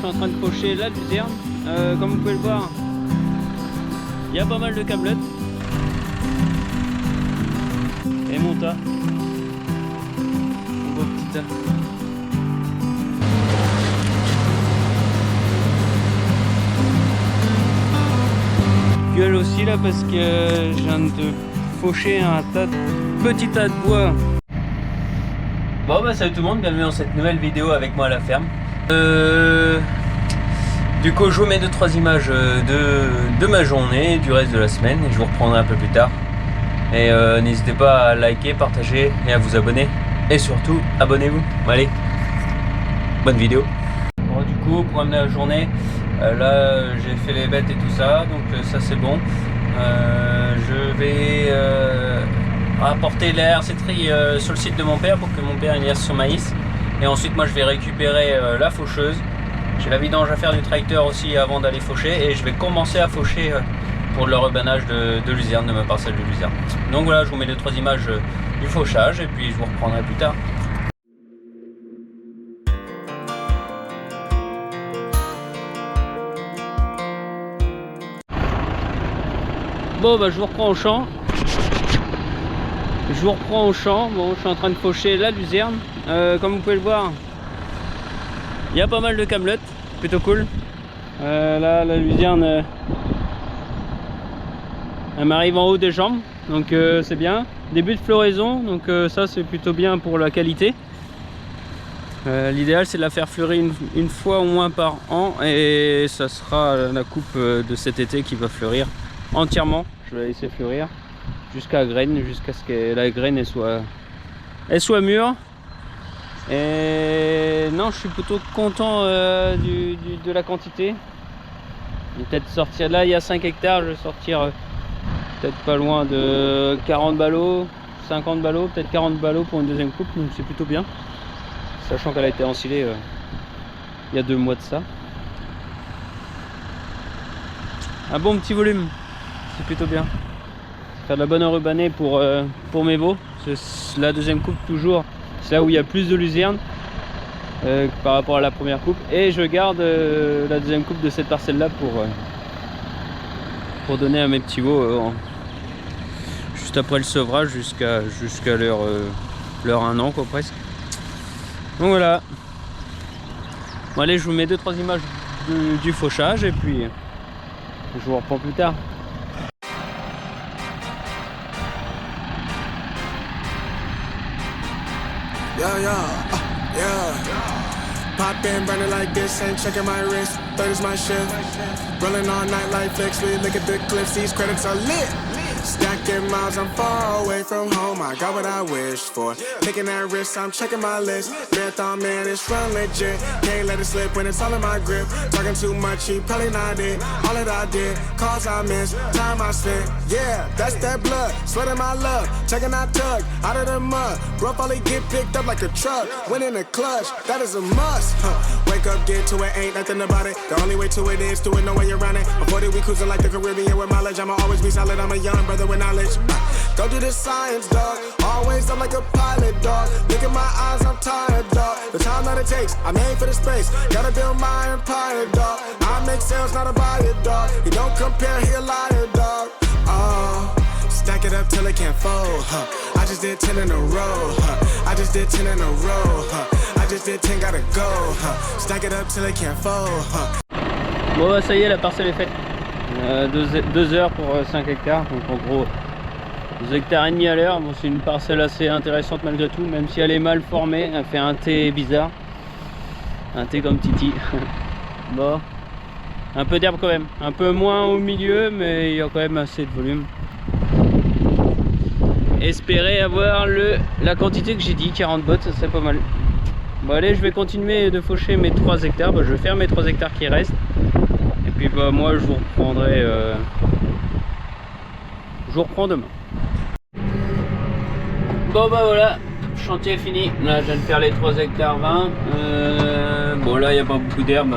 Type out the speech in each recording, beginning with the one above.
suis en train de faucher la luzerne. Comme vous pouvez le voir, il y a pas mal de câblettes. Et mon tas. Mon beau petit tas. Gueule aussi là parce que je viens de faucher un petit tas de bois. Bon bah salut tout le monde, bienvenue dans cette nouvelle vidéo avec moi à la ferme. Du coup je vous mets 2-3 images de ma journée, du reste de la semaine, et je vous reprendrai un peu plus tard. Et n'hésitez pas à liker, partager et à vous abonner. Et surtout abonnez-vous. Allez, bonne vidéo. Bon, du coup pour amener la journée, là j'ai fait les bêtes et tout ça, donc ça c'est bon. Je vais apporter l'air RC-Tri sur le site de mon père pour que mon père irasse son maïs. Et ensuite moi je vais récupérer la faucheuse. J'ai la vidange à faire du tracteur aussi avant d'aller faucher. Et je vais commencer à faucher pour le rebanage de luzerne, de ma parcelle de luzerne. Donc voilà, je vous mets 2-3 images du fauchage et puis je vous reprendrai plus tard. Bon bah je vous reprends au champ. Bon, je suis en train de faucher la luzerne. Comme vous pouvez le voir, il y a pas mal de câblettes, plutôt cool. Là la luzerne elle m'arrive en haut des jambes, donc c'est bien. Début de floraison, donc ça c'est plutôt bien pour la qualité. L'idéal c'est de la faire fleurir une fois au moins par an, et ça sera la coupe de cet été qui va fleurir entièrement. Je vais la laisser fleurir jusqu'à graine, jusqu'à ce que la graine elle soit mûre. Et non, je suis plutôt content de la quantité. Je vais peut-être sortir, là il y a 5 hectares, je vais sortir peut-être pas loin de 40 ballots, 50 ballots, peut-être 40 ballots pour une deuxième coupe, donc c'est plutôt bien. Sachant qu'elle a été ensilée il y a 2 mois de ça. Un bon petit volume, c'est plutôt bien. Faire de la bonne enrubanée pour mes veaux. La deuxième coupe toujours, c'est là où il y a plus de luzerne par rapport à la première coupe. Et je garde la deuxième coupe de cette parcelle là pour donner à mes petits veaux juste après le sevrage jusqu'à leur 1 an quoi, presque. Donc voilà. Bon allez, je vous mets 2-3 images du fauchage et puis je vous reprends plus tard. Yeah. Pop in, burning like this, ain't checking my wrist. Third is my shift. Rolling all night like flex. Look at the clips, these credits are lit. Stacking miles, I'm far away from home. I got what I wished for. Taking that risk, I'm checking my list. Marathon man, it's run legit. Can't let it slip when it's all in my grip. Talking too much, he probably not it. All that I did, calls I missed, time I spent. Yeah, that's that blood, sweating my love. Checking that tug, out of the mud. Rough only get picked up like a truck. Win in the clutch, that is a must. Wake up, get to it, ain't nothing about it. The only way to it is do it, no way around it. Before that we cruising like the Caribbean with mileage. I'ma always be solid, I'm a young brother with knowledge. Go do the science, dog. Always I'm like a pilot, dog. Look at my eyes, I'm tired, dog. The time that it takes, I made for the space. Gotta build my empire, dog. I make sales, not a buyer, dog. You don't compare, he a liar, dog. Oh, stack it up till it can't fold, I just did 10 in a row, I just did 10 in a row, I just did 10, gotta go, stack it up till it can't fold, Bon bah ça y est, la parcelle est faite. 2 heures pour 5 hectares, donc en gros 2 hectares et demi à l'heure. Bon, c'est une parcelle assez intéressante malgré tout, même si elle est mal formée. Elle fait un thé bizarre, un thé comme Titi. Bon, un peu d'herbe quand même, un peu moins au milieu, mais il y a quand même assez de volume. Espérer avoir la quantité que j'ai dit, 40 bottes, ça serait pas mal. Bon allez, je vais continuer de faucher mes 3 hectares. Bah, je vais faire mes 3 hectares qui restent. Et puis bah, moi je vous reprendrai. Je vous reprends demain. Bon bah voilà, chantier fini. Là je viens de faire les 3 hectares 20. Bon là il n'y a pas beaucoup d'herbe.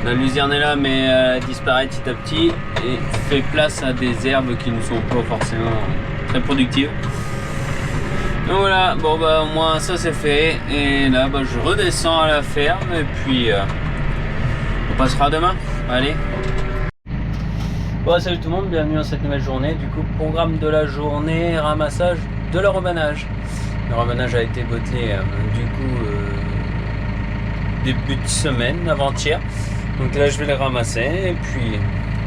La luzerne est là mais elle disparaît petit à petit et fait place à des herbes qui ne sont pas forcément très productives. Donc voilà, bon bah au moins ça c'est fait. Et là bah, je redescends à la ferme et puis On passera demain. Allez. Bon, salut tout le monde, bienvenue dans cette nouvelle journée. Du coup, programme de la journée, ramassage de le rebanage. Le rebanage a été bottelé début de semaine, avant-hier. Donc là, je vais les ramasser et puis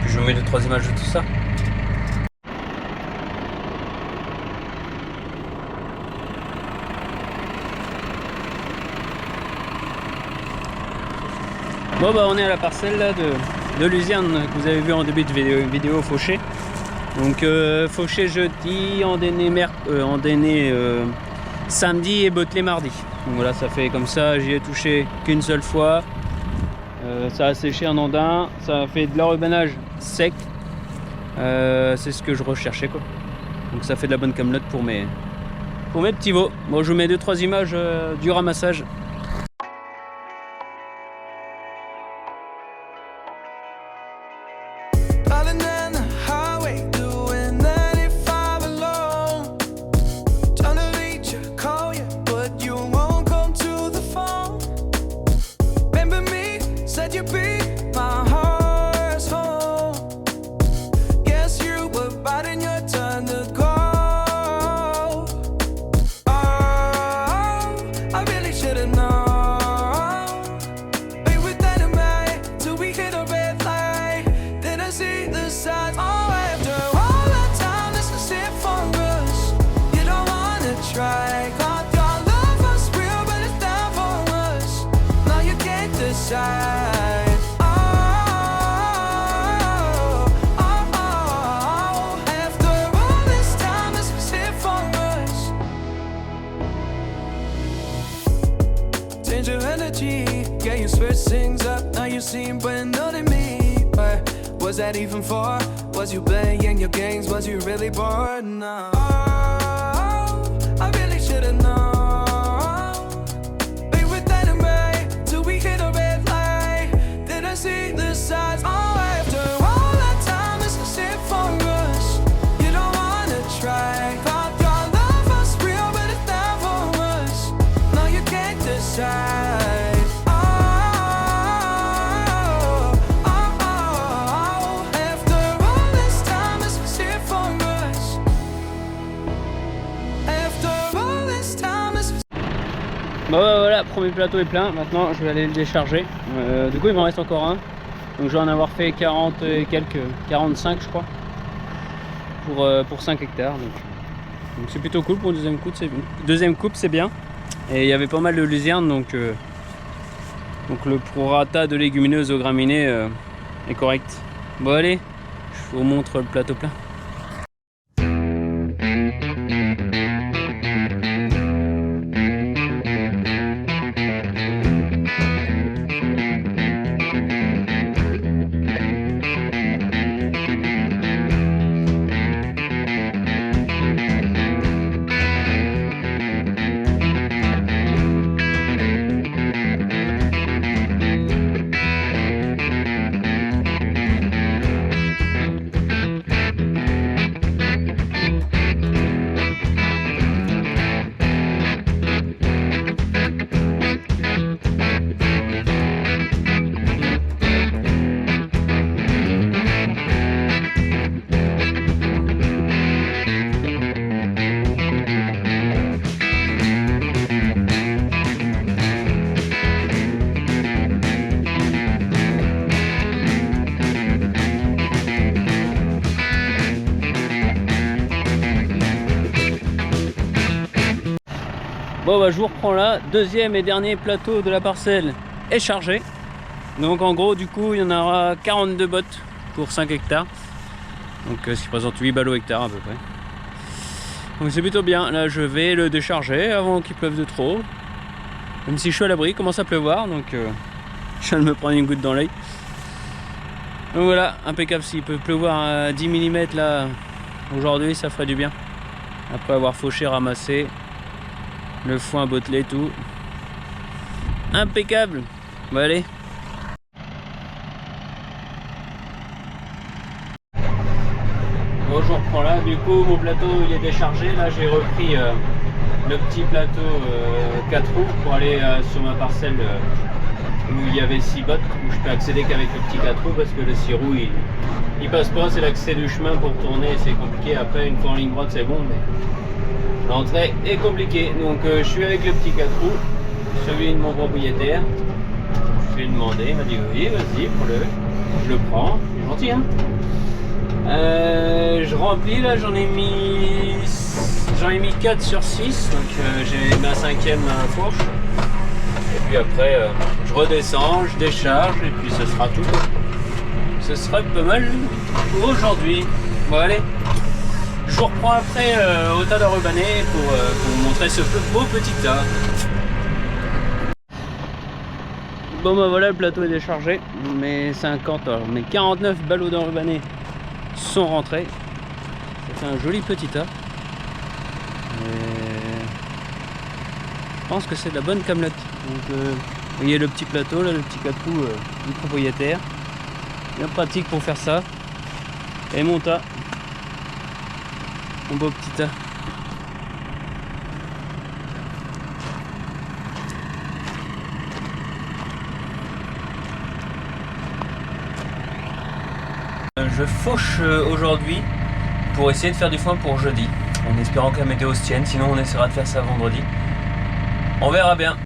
je vous mets 2-3 images de tout ça. Bon bah on est à la parcelle là de luzerne que vous avez vu en début de vidéo fauché. Donc fauché jeudi, endainé samedi et bottelé mardi. Donc voilà, ça fait comme ça, j'y ai touché qu'une seule fois. Ça a séché en andin, ça a fait de l'enrubanage sec. C'est ce que je recherchais quoi. Donc ça fait de la bonne camelote pour mes petits veaux. Bon, je vous mets 2-3 images du ramassage. Yeah, you switch things up, now you seem brand new to me. But was that even for? Was you playing your games? Was you really bored? No. Oh, I really should've known. Be with that and right till we hit a red light. Did I see the signs? Oh, after all that time, this is it for us. You don't wanna try. Thought your love was real, but it's not for us. No, you can't decide. Bon bah voilà, premier plateau est plein, maintenant je vais aller le décharger. Du coup il m'en reste encore un. Donc je vais en avoir fait 40 et quelques, 45 je crois. Pour 5 hectares. Donc c'est plutôt cool pour une deuxième coupe, c'est bien. Et il y avait pas mal de luzerne, donc le prorata de légumineuses aux graminées est correct. Bon allez, je vous montre le plateau plein. Bon bah je vous reprends là, deuxième et dernier plateau de la parcelle est chargé. Donc en gros du coup il y en aura 42 bottes pour 5 hectares. Donc ce qui représente 8 ballots hectares à peu près. Donc c'est plutôt bien, là je vais le décharger avant qu'il pleuve de trop. Même si je suis à l'abri, il commence à pleuvoir, donc je viens de me prendre une goutte dans l'œil. Donc voilà, impeccable, s'il peut pleuvoir à 10 mm là aujourd'hui, ça ferait du bien. Après avoir fauché, ramassé, le foin bottelé, tout. Impeccable. Bon allez. Bon, je reprends là, du coup mon plateau il est déchargé. Là j'ai repris le petit plateau 4 roues pour aller sur ma parcelle où il y avait 6 bottes, où je peux accéder qu'avec le petit 4 roues parce que le 6 roues il passe pas, c'est l'accès du chemin pour tourner, c'est compliqué. Après une fois en ligne droite c'est bon, mais l'entrée est compliquée. Donc je suis avec le petit 4 roues, celui de mon propriétaire. Je lui ai demandé, il m'a dit oui, vas-y, prends-le. Je le prends, c'est gentil hein. Je remplis là, j'en ai mis 4 sur 6, donc j'ai ma 5e fourche. Et puis après je redescends, je décharge et puis ce sera tout. Ce sera pas mal pour aujourd'hui. Bon allez, je vous reprends après au tas d'enrubanné pour vous montrer ce beau petit tas. Bon bah voilà, le plateau est déchargé, mes 49 ballots d'enrubanné sont rentrés. C'est un joli petit tas. Je pense que c'est de la bonne camelote. Donc vous voyez le petit plateau là, le petit 4 roues du propriétaire. Bien pratique pour faire ça. Et mon tas. Mon beau petit tas. Je fauche aujourd'hui pour essayer de faire du foin pour jeudi, en espérant que la météo se tienne, sinon on essaiera de faire ça vendredi. On verra bien.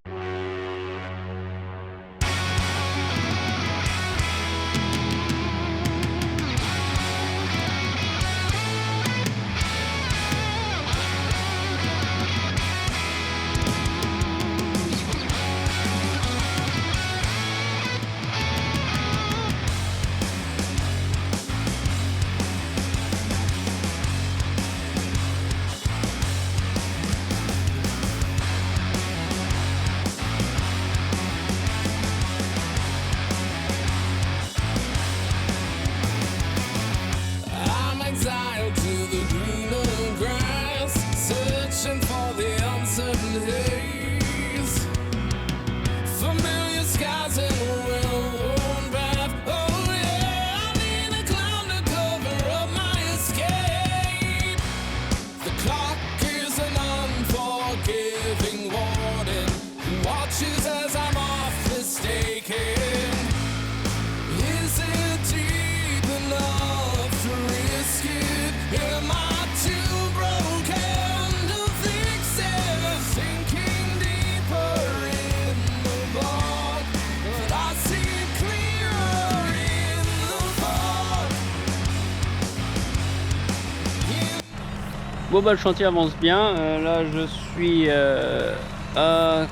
Bon bah le chantier avance bien, là je suis à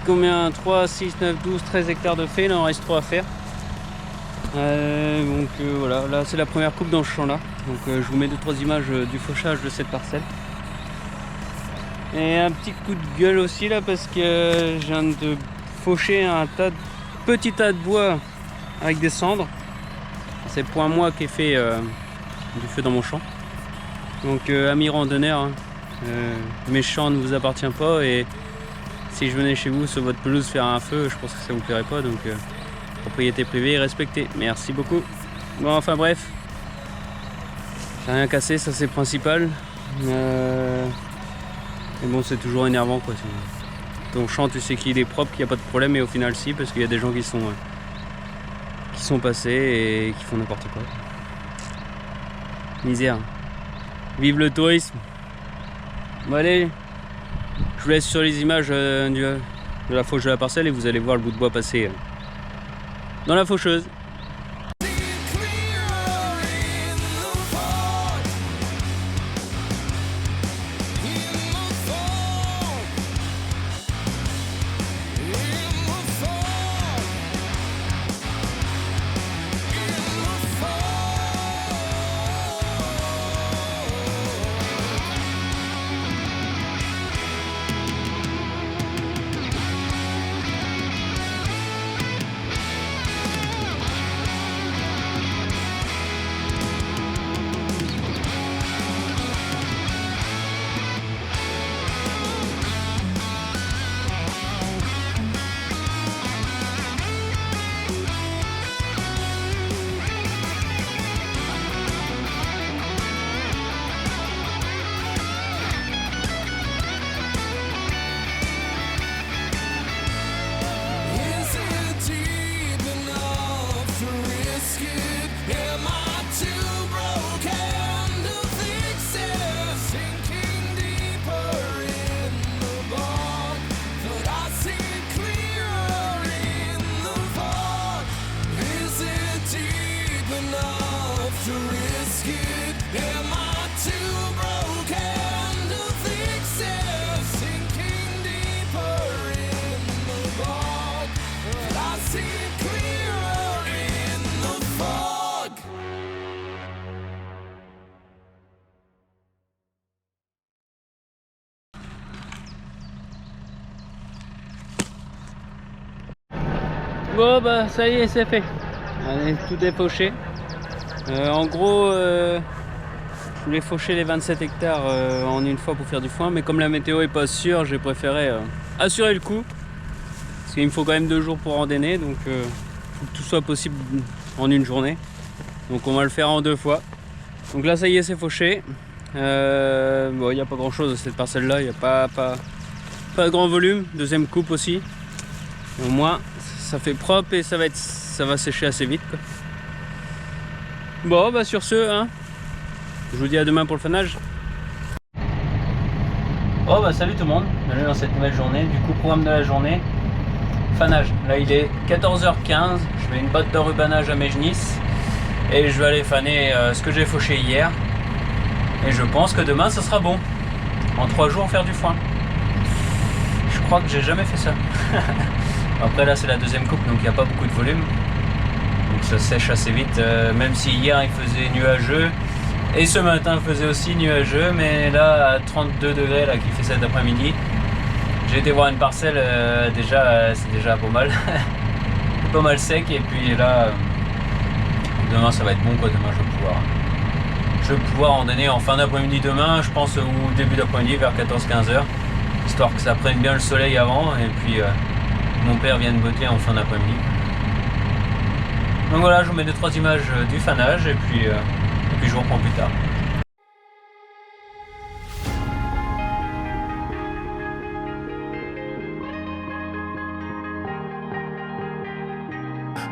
combien, 3, 6, 9, 12, 13 hectares de fait, il en reste 3 à faire. Voilà, là c'est la première coupe dans ce champ là, donc je vous mets 2-3 images du fauchage de cette parcelle. Et un petit coup de gueule aussi là parce que je viens de faucher un petit tas de bois avec des cendres. C'est pour un mois qu'est fait du feu dans mon champ. Donc amis randonneurs, hein, mes champs ne vous appartiennent pas et si je venais chez vous sur votre pelouse faire un feu, je pense que ça vous plairait pas, donc propriété privée respectée. Merci beaucoup. Bon enfin bref, j'ai rien cassé, ça c'est le principal. Mais bon c'est toujours énervant quoi. Ton champ tu sais qu'il est propre, qu'il n'y a pas de problème, et au final si, parce qu'il y a des gens qui sont passés et qui font n'importe quoi. Misère. Vive le tourisme. Bon allez, je vous laisse sur les images de la fauche de la parcelle et vous allez voir le bout de bois passer dans la faucheuse. Bon bah ça y est, c'est fait. Allez, tout est fauché. En gros, je voulais faucher les 27 hectares en une fois pour faire du foin, mais comme la météo est pas sûre, j'ai préféré assurer le coup. Parce qu'il me faut quand même 2 jours pour randonner, donc faut que tout soit possible en une journée. Donc on va le faire en 2 fois. Donc là ça y est, c'est fauché. Bon, il n'y a pas grand chose de cette parcelle là, il n'y a pas de grand volume. Deuxième coupe aussi. Et au moins ça fait propre et ça va sécher assez vite quoi. Bon bah sur ce hein, je vous dis à demain pour le fanage. Oh bah salut tout le monde, bienvenue dans cette nouvelle journée. Du coup programme de la journée, fanage. Là il est 14h15, je fais une botte de rubanage à Mejnis et je vais aller faner ce que j'ai fauché hier. Et je pense que demain ça sera bon. En 3 jours faire du foin. Je crois que j'ai jamais fait ça. Après là c'est la deuxième coupe donc il n'y a pas beaucoup de volume. Donc ça sèche assez vite, même si hier il faisait nuageux. Et ce matin il faisait aussi nuageux, mais là à 32 degrés là, qu'il fait cet après-midi. J'ai été voir une parcelle, c'est déjà pas mal. Pas mal sec et puis là demain ça va être bon quoi, demain je vais pouvoir randonner en fin d'après-midi demain, je pense, ou début d'après-midi vers 14-15 heures, histoire que ça prenne bien le soleil avant et puis mon père vient de botter en fin d'après-midi. Donc voilà, je vous mets 2-3 images du fanage et puis je vous reprends plus tard.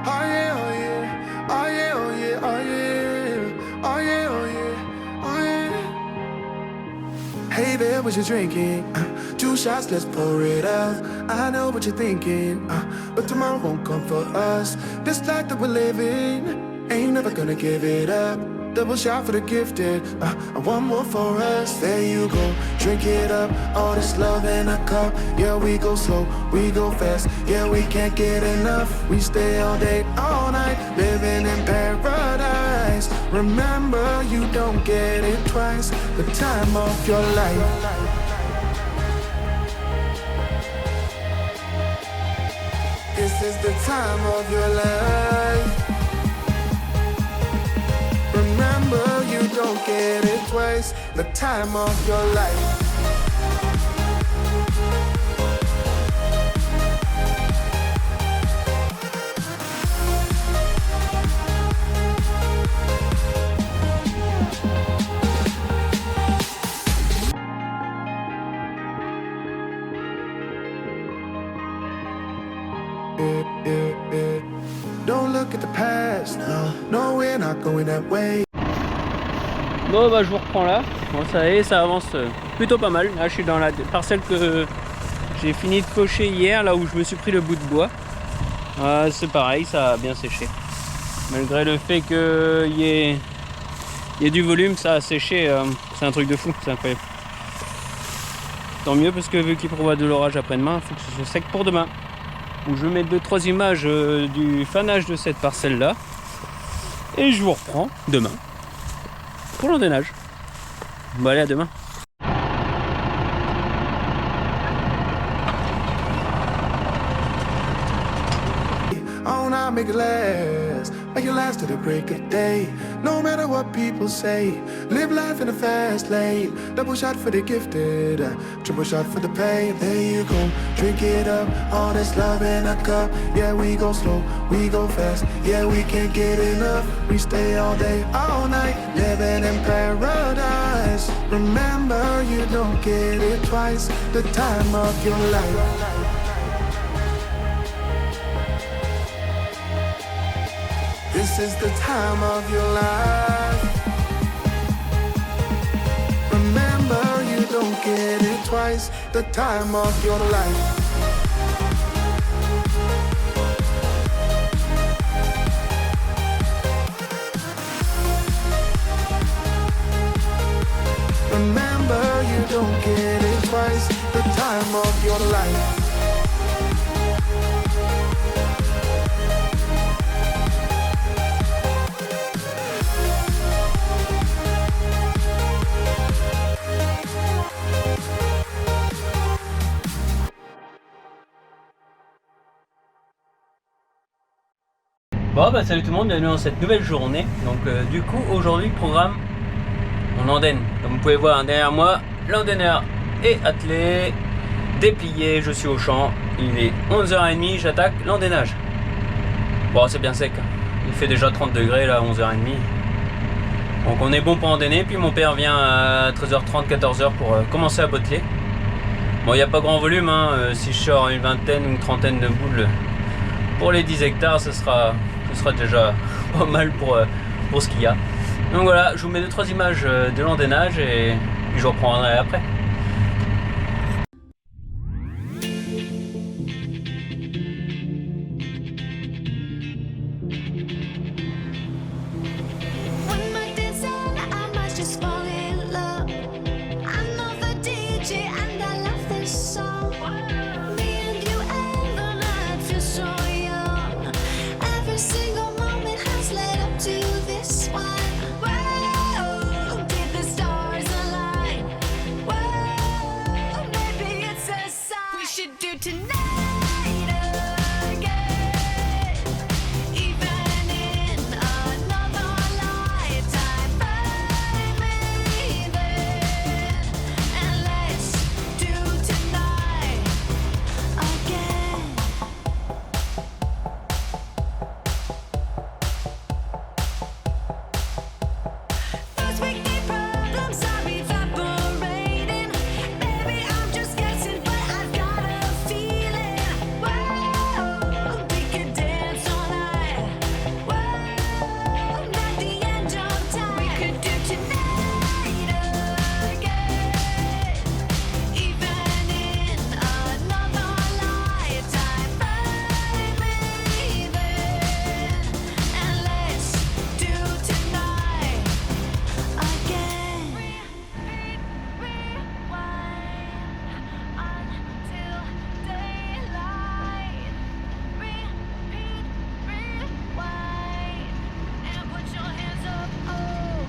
Oh yeah, oh yeah, oh yeah, oh yeah, oh yeah, oh yeah, oh yeah, oh yeah. Hey there, what you drinking? 2 shots, let's pour it out. I know what you're thinking, but tomorrow won't come for us. This life that we're living, ain't never gonna give it up. Double shot for the gifted, and one more for us. There you go, drink it up. All this love in a cup. Yeah, we go slow, we go fast. Yeah, we can't get enough. We stay all day, all night, living in paradise. Remember, you don't get it twice. The time of your life. This is the time of your life. Remember, you don't get it twice. The time of your life. Don't look at the past, no, we're not going that way. Bon bah je vous reprends là. Bon ça y est, ça avance plutôt pas mal. Là je suis dans la parcelle que j'ai fini de faucher hier, là où je me suis pris le bout de bois. C'est pareil, ça a bien séché. Malgré le fait qu'il y ait du volume, ça a séché. C'est un truc de fou, c'est incroyable. Tant mieux parce que vu qu'il prévoit de l'orage après-demain, il faut que ce soit sec pour demain. Donc je vais mettre 2-3 images du fanage de cette parcelle là. Et je vous reprends demain pour l'endennage. Bon allez, à demain. Oh, now make it last to the break of day. No matter what people say, live life in a fast lane. Double shot for the gifted, triple shot for the pain. There you go, drink it up. All this love in a cup. Yeah, we go slow, we go fast. Yeah, we can't get enough. We stay all day, all night, living in paradise. Remember, you don't get it twice. The time of your life. This is the time of your life. Remember, you don't get it twice. The time of your life. Remember, you don't get it twice. The time of your life. Bon bah salut tout le monde, bienvenue dans cette nouvelle journée. Donc du coup aujourd'hui programme on andaine. Comme vous pouvez voir derrière moi, l'andaineur est attelé, déplié, je suis au champ, il est 11h30, j'attaque l'andainage. Bon c'est bien sec, il fait déjà 30 degrés là à 11h30. Donc on est bon pour andainer, puis mon père vient à 13h30, 14h pour commencer à botteler. Bon il n'y a pas grand volume, hein. Si je sors une vingtaine ou une trentaine de boules pour les 10 hectares, ce sera déjà pas mal pour ce qu'il y a. Donc voilà, je vous mets 2-3 images de l'andainage et puis je reprendrai après.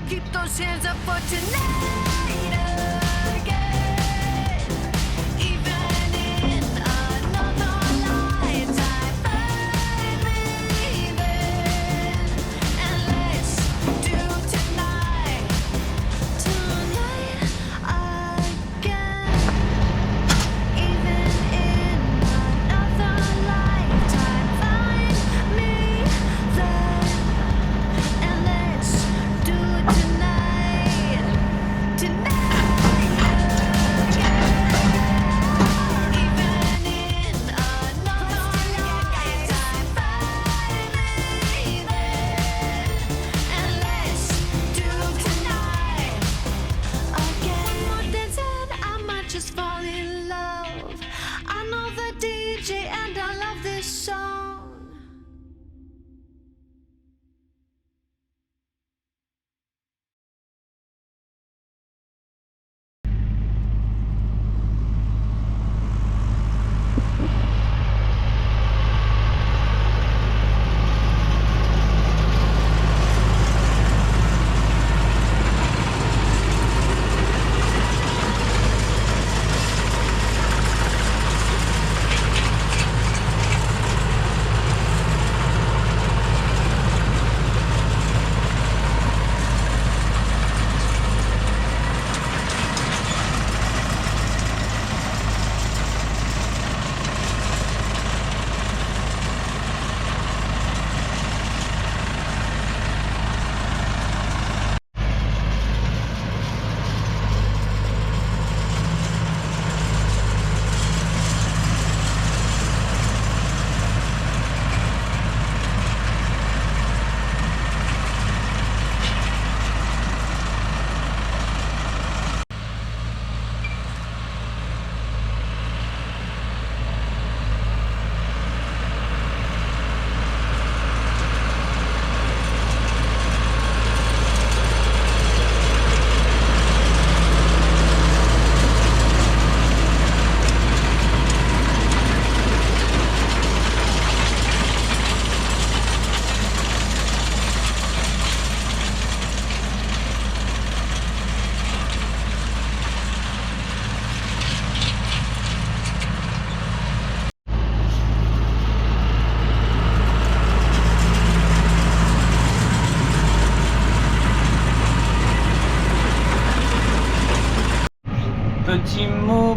Keep those hands up for tonight again. Even in another lifetime, baby. And let's do tonight again. Even in another lifetime, find me there. And let's do it tonight.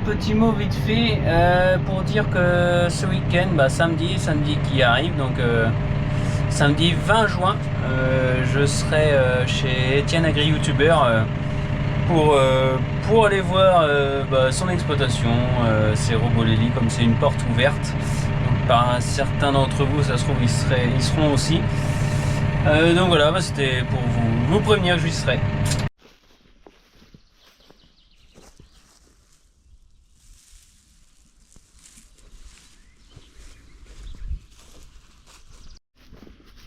petit mot vite fait pour dire que ce week-end, samedi qui arrive, donc samedi 20 juin, je serai chez Etienne Agri YouTuber pour aller voir son exploitation, ses robolelli, comme c'est une porte ouverte. Donc, par certains d'entre vous, ça se trouve, ils seront aussi. Donc voilà, c'était pour vous prévenir que j'y serai.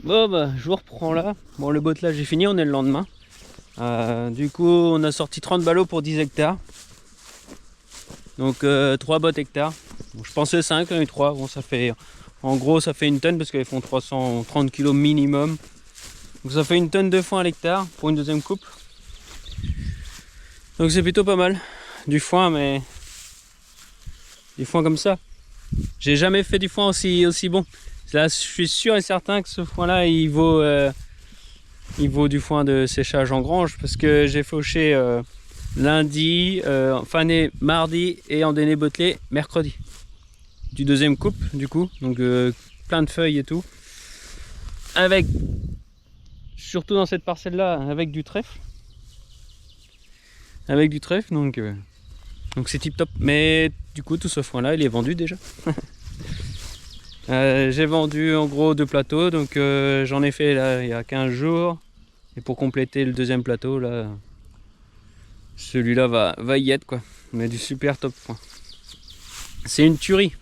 Bon je vous reprends là. Bon, le bottelage est fini, on est le lendemain. Du coup on a sorti 30 ballots pour 10 hectares. Donc 3 bottes hectares. Bon, je pensais 5, j'en ai eu 3. Bon, en gros ça fait une tonne parce qu'elles font 330 kg minimum. Donc ça fait une tonne de foin à l'hectare pour une deuxième coupe. Donc c'est plutôt pas mal. Du foin, mais du foin comme ça. J'ai jamais fait du foin aussi bon. Là, je suis sûr et certain que ce foin-là, il vaut du foin de séchage en grange parce que j'ai fauché lundi, fané mardi et endainé bottelé mercredi. Du deuxième coupe, du coup, donc plein de feuilles et tout. Avec, surtout dans cette parcelle-là, avec du trèfle. Donc c'est tip top. Mais du coup, tout ce foin-là, il est vendu déjà. J'ai vendu en gros 2 plateaux, donc j'en ai fait là il y a 15 jours. Et pour compléter le deuxième plateau, là, celui-là va y être quoi. Mais du super top foin. C'est une tuerie.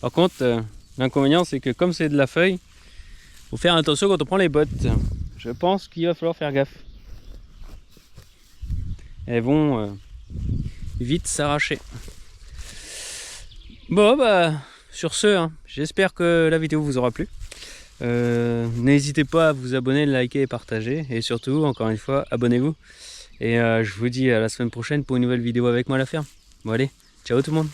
Par contre, l'inconvénient c'est que comme c'est de la feuille, faut faire attention quand on prend les bottes. Je pense qu'il va falloir faire gaffe. Elles vont vite s'arracher. Bon sur ce, j'espère que la vidéo vous aura plu. N'hésitez pas à vous abonner, liker et partager. Et surtout, encore une fois, abonnez-vous. Et je vous dis à la semaine prochaine pour une nouvelle vidéo avec moi à la ferme. Bon allez, ciao tout le monde.